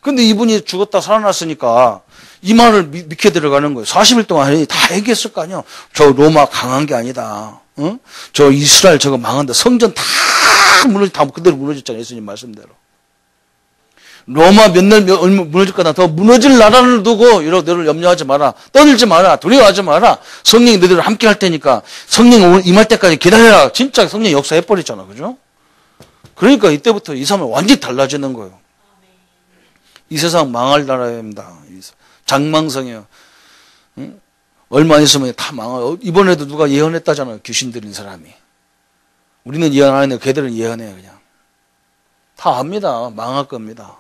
근데 이분이 죽었다 살아났으니까 이 말을 믿게 들어가는 거예요. 40일 동안 다 얘기했을 거 아니야. 저 로마 강한 게 아니다. 응? 저 이스라엘 저거 망한다. 성전 다 그대로 무너졌잖아요. 예수님 말씀대로. 로마 몇 날 무너질 거다. 더 무너질 나라를 두고 너를 염려하지 마라. 떠들지 마라. 두려워하지 마라. 성령이 너희들 함께 할 테니까 성령 임할 때까지 기다려라. 진짜 성령 역사해버리잖아. 그죠? 그러니까 이때부터 이 삶은 완전히 달라지는 거예요. 이 세상 망할 나라입니다. 장망성이에요. 응? 얼마 있으면 다 망해요. 이번에도 누가 예언했다잖아요. 귀신 들인 사람이. 우리는 예언 안 했는데 걔들은 예언해요. 그냥. 다 압니다. 망할 겁니다.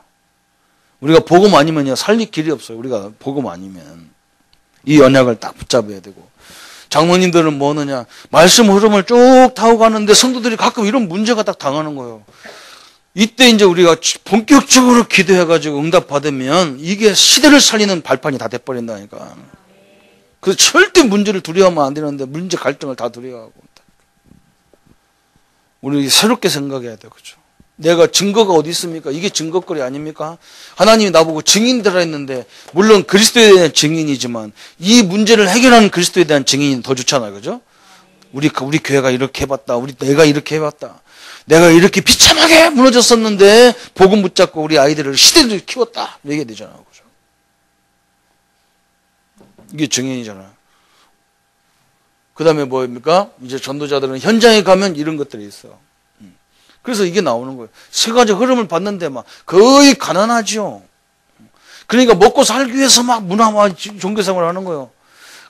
우리가 복음 아니면요 살릴 길이 없어요. 우리가 복음 아니면 이 언약을 딱 붙잡아야 되고. 장로님들은 뭐 하느냐, 말씀 흐름을 쭉 타고 가는데 성도들이 가끔 이런 문제가 딱 당하는 거예요. 이때 이제 우리가 본격적으로 기도해가지고 응답 받으면 이게 시대를 살리는 발판이 다 돼버린다니까. 그래서 절대 문제를 두려워하면 안 되는데 문제 갈등을 다 두려워하고. 우리 새롭게 생각해야 돼요. 그렇죠? 내가 증거가 어디 있습니까? 이게 증거거리 아닙니까? 하나님이 나보고 증인되라 했는데, 물론 그리스도에 대한 증인이지만, 이 문제를 해결하는 그리스도에 대한 증인이 더 좋잖아요. 그죠? 우리 교회가 이렇게 해봤다. 내가 이렇게 해봤다. 내가 이렇게 비참하게 무너졌었는데, 복음 붙잡고 우리 아이들을 시대를 키웠다. 얘기해야 되잖아요. 그죠? 이게 증인이잖아요. 그 다음에 뭐입니까? 이제 전도자들은 현장에 가면 이런 것들이 있어요. 그래서 이게 나오는 거예요. 세 가지 흐름을 봤는데 막 거의 가난하죠. 그러니까 먹고 살기 위해서 막 문화와 종교생활을 하는 거예요.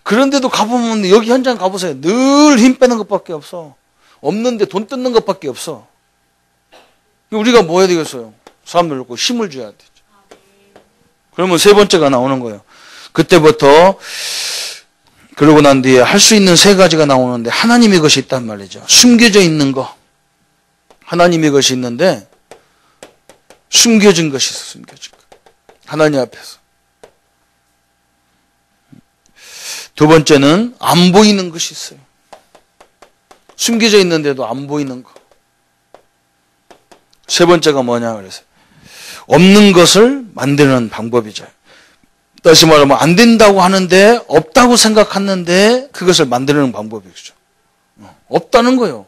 그런데도 가보면 여기 현장 가보세요. 늘 힘 빼는 것밖에 없어. 없는데 돈 뜯는 것밖에 없어. 우리가 뭐 해야 되겠어요? 사람들 놓고 힘을 줘야 되죠. 그러면 세 번째가 나오는 거예요. 그때부터 그러고 난 뒤에 할 수 있는 세 가지가 나오는데 하나님의 것이 있단 말이죠. 숨겨져 있는 거. 하나님의 것이 있는데 숨겨진 것이 있어. 숨겨진 거. 하나님 앞에서. 두 번째는 안 보이는 것이 있어요. 숨겨져 있는데도 안 보이는 거. 세 번째가 뭐냐 그래서 없는 것을 만드는 방법이죠. 다시 말하면 안 된다고 하는데 없다고 생각하는데 그것을 만드는 방법이죠. 없다는 거예요.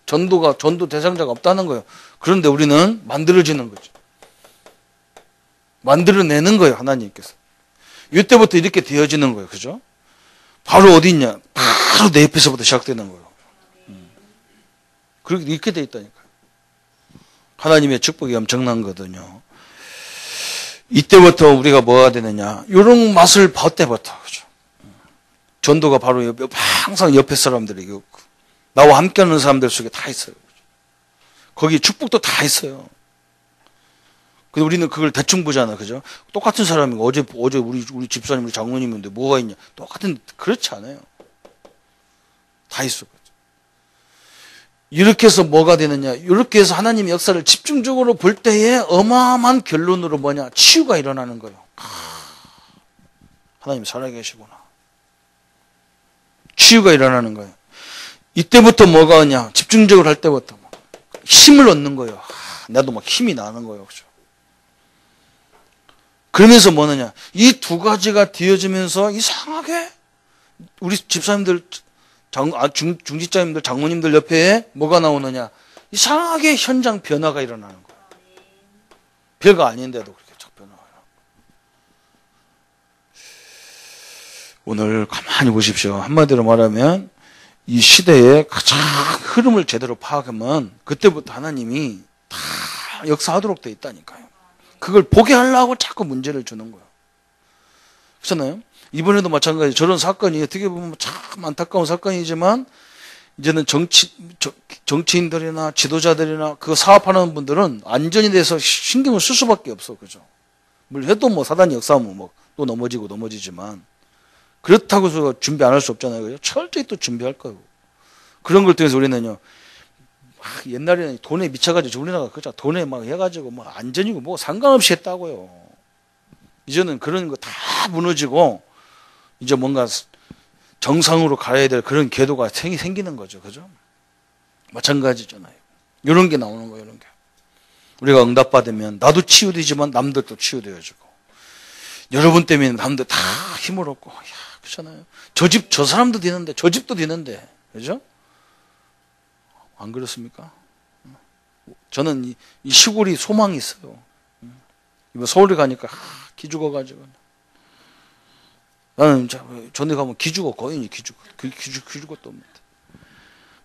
전도 대상자가 없다는 거예요. 그런데 우리는 만들어지는 거죠. 만들어내는 거예요, 하나님께서. 이때부터 이렇게 되어지는 거예요. 그죠? 바로 어디 있냐? 바로 내 옆에서부터 시작되는 거예요. 그렇게 이렇게 돼 있다니까요. 하나님의 축복이 엄청난 거거든요. 이때부터 우리가 뭐가 되느냐? 이런 맛을 볼 때부터, 그죠? 전도가 바로 항상 옆에 사람들이 있고, 나와 함께 하는 사람들 속에 다 있어요. 거기 축복도 다 있어요. 근데 우리는 그걸 대충 보잖아, 그죠? 똑같은 사람이고, 어제 우리 집사님, 우리 장모님인데 뭐가 있냐? 그렇지 않아요. 다 있어. 이렇게 해서 뭐가 되느냐? 이렇게 해서 하나님의 역사를 집중적으로 볼 때에 어마어마한 결론으로 뭐냐? 치유가 일어나는 거예요. 하나님 살아계시구나. 치유가 일어나는 거예요. 이때부터 뭐가 오냐? 집중적으로 할 때부터 힘을 얻는 거예요. 나도 막 힘이 나는 거예요. 그죠? 그러면서 뭐느냐? 이 두 가지가 되어지면서 이상하게 우리 집사님들 중직자님들, 장모님들 옆에 뭐가 나오느냐? 이상하게 현장 변화가 일어나는 거예요. 별거 아닌데도 그렇게 변화가 일어나는 거예요. 오늘 가만히 보십시오. 한마디로 말하면 이 시대의 가장 흐름을 제대로 파악하면 그때부터 하나님이 다 역사하도록 돼 있다니까요. 그걸 보게 하려고 자꾸 문제를 주는 거예요. 그렇잖아요? 이번에도 마찬가지 저런 사건이 어떻게 보면 참 안타까운 사건이지만 이제는 정치인들이나 지도자들이나 그 사업하는 분들은 안전에 대해서 신경을 쓸 수밖에 없어. 그죠? 뭘 해도 뭐 사단이 역사하면 뭐 또 넘어지지만 그렇다고 해서 준비 안 할 수 없잖아요. 그죠? 철저히 또 준비할 거고. 그런 걸 통해서 우리는요. 옛날에는 돈에 미쳐가지고 우리나라가 그죠? 돈에 막 해가지고 뭐 안전이고 뭐 상관없이 했다고요. 이제는 그런 거 다 무너지고 이제 뭔가 정상으로 가야 될 그런 궤도가 생기는 거죠. 그죠? 마찬가지잖아요. 이런 게 나오는 거예요. 이런 게. 우리가 응답받으면 나도 치유되지만 남들도 치유되어지고 여러분 때문에 남들 다 힘을 얻고 그렇잖아요. 저 사람도 되는데 저 집도 되는데 그죠? 안 그렇습니까? 저는 이 시골이 소망이 있어요. 이번 서울에 가니까 기죽어가지고 나는 전에 가면 기죽어 거인이 기죽어 것도 없는데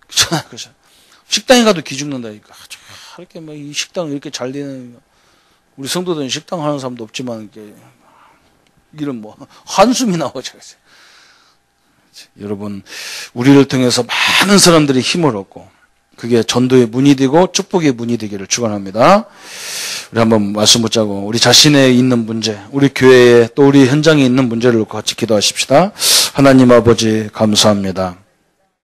그렇잖아요. 그죠? 식당에 가도 기죽는다니까. 이렇게 막 이 식당 이렇게 잘 되는 우리 성도들은 식당 하는 사람도 없지만 이런 뭐 한숨이 나오죠. 여러분 우리를 통해서 많은 사람들이 힘을 얻고 그게 전도의 문이 되고 축복의 문이 되기를 축원합니다. 우리 한번 말씀 붙자고 우리 자신에 있는 문제, 우리 교회에 또 우리 현장에 있는 문제를 놓고 같이 기도하십시다. 하나님 아버지 감사합니다.